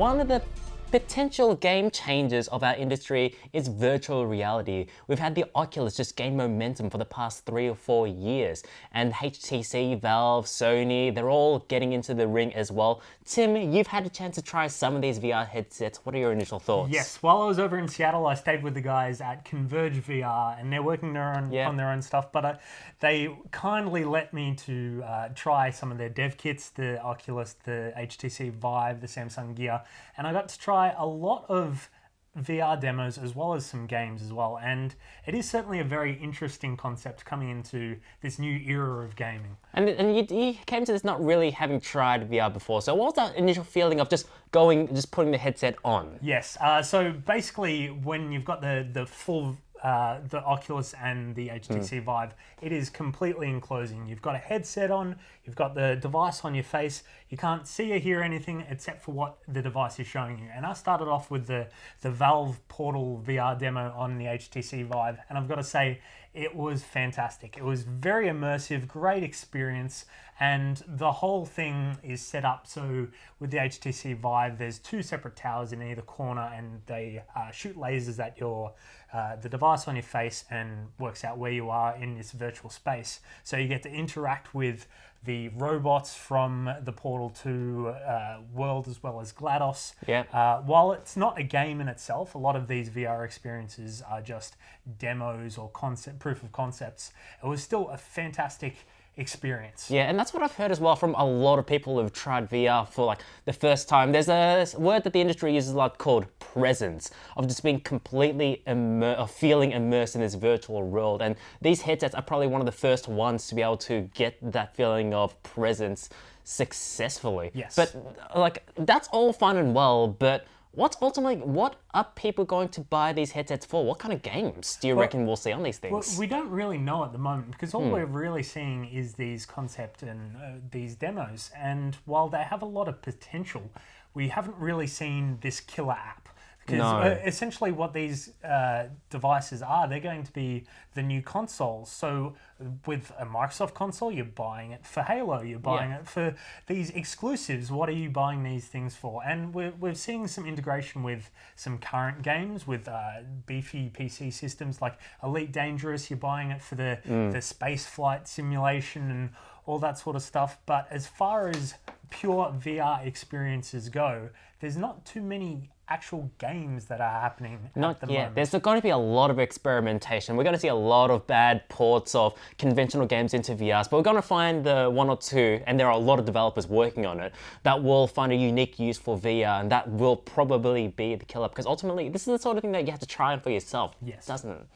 one of the potential game changers of our industry is virtual reality. We've had the Oculus just gain momentum for the past 3 or 4 years, and HTC, Valve, Sony, they're all getting into the ring as well. Tim, you've had a chance to try some of these VR headsets. What are your initial thoughts? Yes, while I was over in Seattle, I stayed with the guys at Converge VR, and they're working on their own stuff, but they kindly let me to try some of their dev kits, the Oculus, the HTC Vive, the Samsung Gear, and I got to try a lot of VR demos as well as some games as well, and it is certainly a very interesting concept coming into this new era of gaming. And you came to this not really having tried VR before, so what was that initial feeling of just putting the headset on? Yes, so basically when you've got the full the Oculus and the HTC Vive, it is completely enclosing. You've got a headset on, you've got the device on your face, you can't see or hear anything except for what the device is showing you. And I started off with the Valve Portal VR demo on the HTC Vive, and I've got to say, it was fantastic. It was very immersive, great experience, and the whole thing is set up so with the HTC Vive, there's 2 separate towers in either corner, and they shoot lasers at the device on your face and works out where you are in this virtual space. So you get to interact with the robots from the Portal 2 world as well as GLaDOS. Yeah. While it's not a game in itself, a lot of these VR experiences are just demos or proof of concepts. It was still a fantastic experience. Yeah, and that's what I've heard as well from a lot of people who've tried VR for like the first time. There's a word that the industry uses like called presence, of just being completely feeling immersed in this virtual world. And these headsets are probably one of the first ones to be able to get that feeling of presence successfully. Yes. But like that's all fine and well, but what are people going to buy these headsets for? What kind of games do you reckon we'll see on these things? Well, we don't really know at the moment because all we're really seeing is these concept and these demos. And while they have a lot of potential, we haven't really seen this killer app. Because essentially what these devices are, they're going to be the new consoles. So with a Microsoft console, you're buying it for Halo, you're buying it for these exclusives. What are you buying these things for? And we're seeing some integration with some current games, with beefy PC systems like Elite Dangerous. You're buying it for the space flight simulation and all that sort of stuff. But as far as pure VR experiences go, there's not too many actual games that are happening at the moment. There's going to be a lot of experimentation. We're going to see a lot of bad ports of conventional games into VRs, but we're going to find the 1 or 2, and there are a lot of developers working on it, that will find a unique use for VR, and that will probably be the killer, because ultimately this is the sort of thing that you have to try on for yourself, doesn't it?